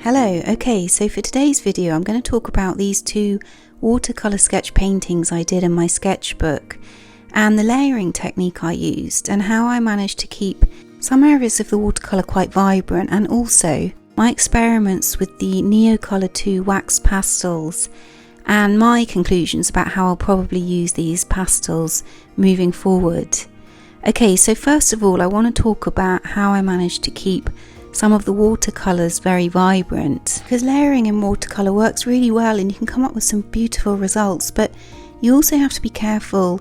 Hello, okay, so for today's video I'm going to talk about these two watercolour sketch paintings I did in my sketchbook and the layering technique I used and how I managed to keep some areas of the watercolour quite vibrant, and also my experiments with the Neocolor 2 wax pastels and my conclusions about how I'll probably use these pastels moving forward. Okay, so first of all I want to talk about how I managed to keep some of the watercolours very vibrant, because layering in watercolour works really well and you can come up with some beautiful results, but you also have to be careful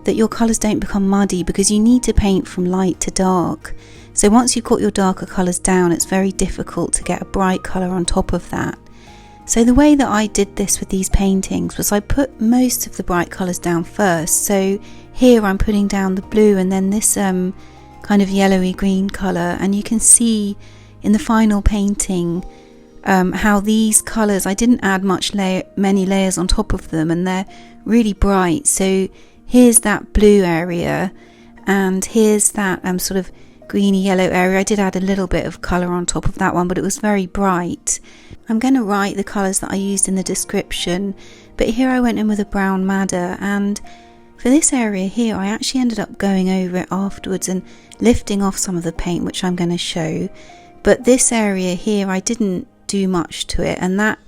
that your colours don't become muddy because you need to paint from light to dark. So once you've got your darker colours down, it's very difficult to get a bright colour on top of that. So the way that I did this with these paintings was I put most of the bright colours down first. So here I'm putting down the blue and then this kind of yellowy green colour, and you can see in the final painting how these colours, I didn't add many layers on top of them, and they're really bright. So here's that blue area and here's that sort of greeny yellow area. I did add a little bit of colour on top of that one, but it was very bright. I'm going to write the colours that I used in the description, but here I went in with a brown madder, and for this area here I actually ended up going over it afterwards and lifting off some of the paint, which I'm going to show. But this area here I didn't do much to it, and that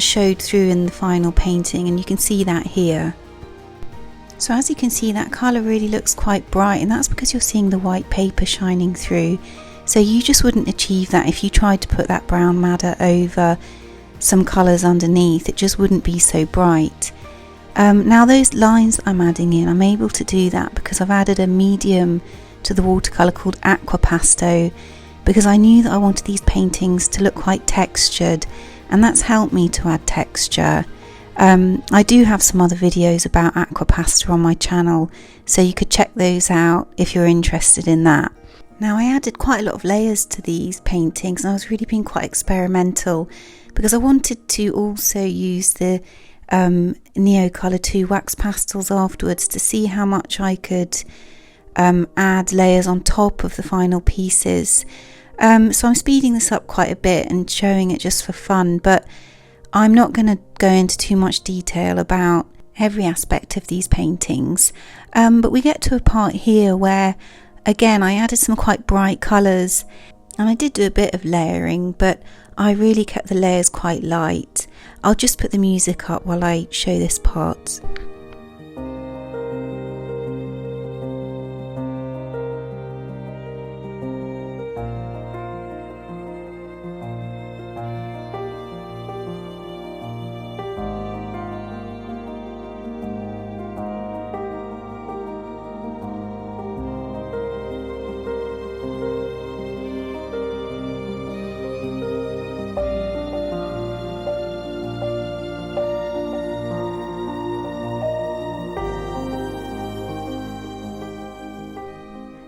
showed through in the final painting, and you can see that here. So as you can see, that colour really looks quite bright, and that's because you're seeing the white paper shining through. So you just wouldn't achieve that if you tried to put that brown madder over some colours underneath. It just wouldn't be so bright. Now those lines I'm adding in, I'm able to do that because I've added a medium to the watercolour called Aqua Pasto, because I knew that I wanted these paintings to look quite textured, and that's helped me to add texture. I do have some other videos about Aqua Pasto on my channel, so you could check those out if you're interested in that. Now I added quite a lot of layers to these paintings, and I was really being quite experimental because I wanted to also use the Neocolor 2 wax pastels afterwards to see how much I could add layers on top of the final pieces. So I'm speeding this up quite a bit and showing it just for fun, but I'm not going to go into too much detail about every aspect of these paintings. But we get to a part here where again I added some quite bright colours, and I did do a bit of layering, but I really kept the layers quite light. I'll just put the music up while I show this part.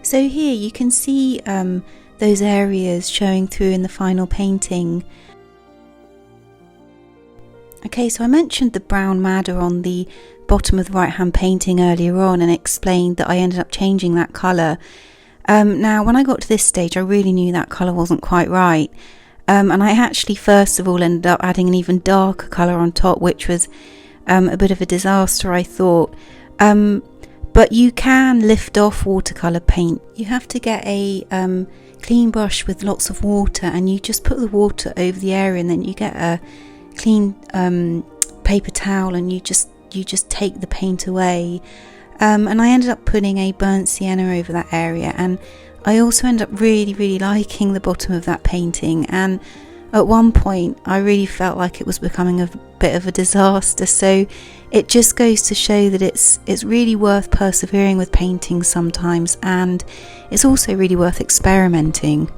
So here you can see those areas showing through in the final painting. Okay, so I mentioned the brown madder on the bottom of the right hand painting earlier on and explained that I ended up changing that colour. Now when I got to this stage I really knew that colour wasn't quite right, and I actually first of all ended up adding an even darker colour on top, which was a bit of a disaster, I thought. But you can lift off watercolour paint. You have to get a clean brush with lots of water, and you just put the water over the area, and then you get a clean paper towel, and you just take the paint away. And I ended up putting a burnt sienna over that area, and I also ended up really liking the bottom of that painting. And at one point I really felt like it was becoming a bit of a disaster, so it just goes to show that it's really worth persevering with painting sometimes, and it's also really worth experimenting.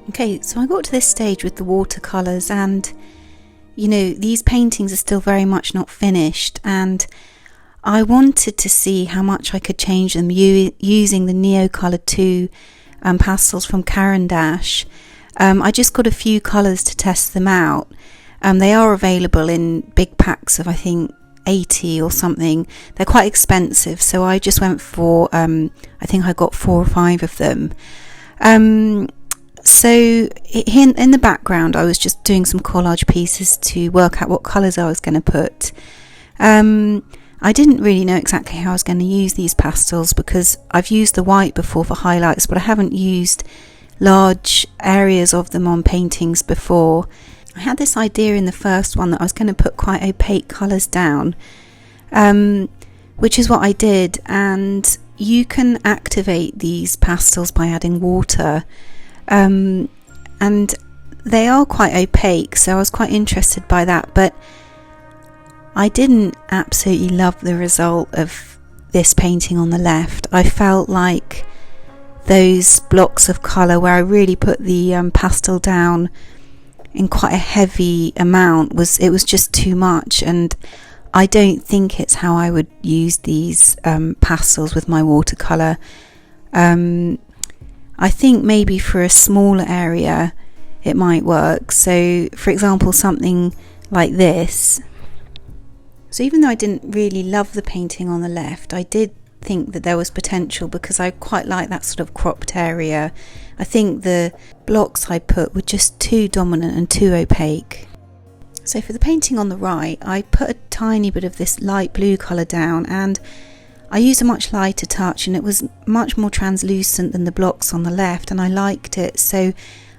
Okay, so I got to this stage with the watercolours, and you know, these paintings are still very much not finished, and I wanted to see how much I could change them using the Neocolor 2 pastels from Caran d'Ache. I just got a few colours to test them out. They are available in big packs of I think 80 or something. They're quite expensive, so I just went for I think I got 4 or 5 of them. So in the background I was just doing some collage pieces to work out what colours I was going to put. I didn't really know exactly how I was going to use these pastels because I've used the white before for highlights, but I haven't used large areas of them on paintings before. I had this idea in the first one that I was going to put quite opaque colours down, which is what I did, and you can activate these pastels by adding water. And they are quite opaque, so I was quite interested by that, but I didn't absolutely love the result of this painting on the left. I felt like those blocks of colour where I really put the pastel down in quite a heavy amount, it was just too much, and I don't think it's how I would use these pastels with my watercolour. I think maybe for a smaller area it might work. So for example, something like this. So even though I didn't really love the painting on the left, I did think that there was potential because I quite like that sort of cropped area. I think the blocks I put were just too dominant and too opaque. So for the painting on the right, I put a tiny bit of this light blue colour down, and I used a much lighter touch, and it was much more translucent than the blocks on the left, and I liked it, so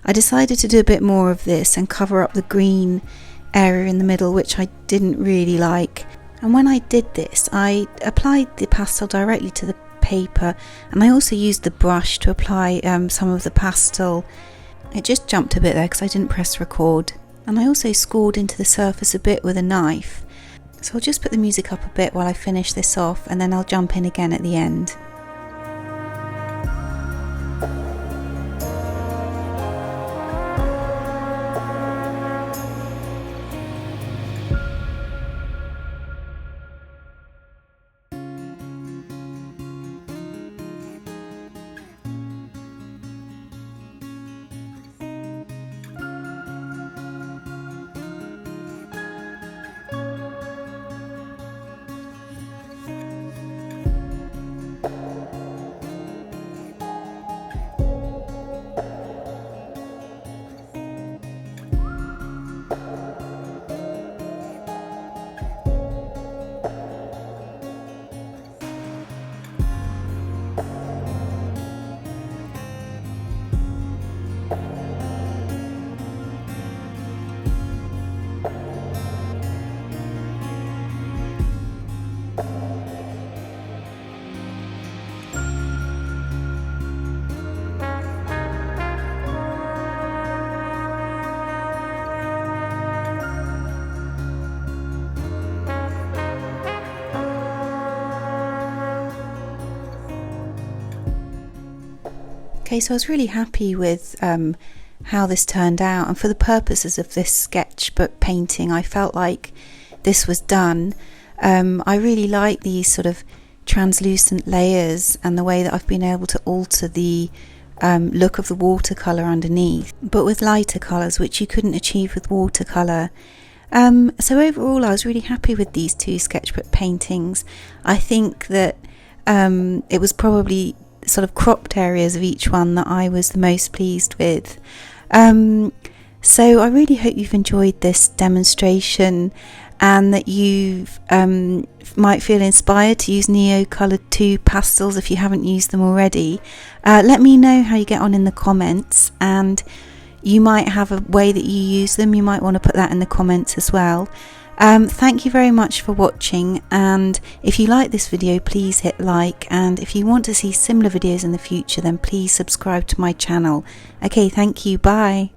I decided to do a bit more of this and cover up the green area in the middle, which I didn't really like. And when I did this, I applied the pastel directly to the paper, and I also used the brush to apply some of the pastel. It just jumped a bit there because I didn't press record, and I also scored into the surface a bit with a knife. So I'll just put the music up a bit while I finish this off, and then I'll jump in again at the end. Okay, so I was really happy with how this turned out, and for the purposes of this sketchbook painting I felt like this was done. I really like these sort of translucent layers and the way that I've been able to alter the look of the watercolour underneath, but with lighter colours, which you couldn't achieve with watercolour. So overall I was really happy with these two sketchbook paintings. I think that it was probably sort of cropped areas of each one that I was the most pleased with. So I really hope you've enjoyed this demonstration, and that you might feel inspired to use Neocolor 2 pastels if you haven't used them already. Let me know how you get on in the comments, and you might have a way that you use them. You might want to put that in the comments as well. Thank you very much for watching, and if you like this video please hit like, and if you want to see similar videos in the future then please subscribe to my channel. Okay, thank you, bye.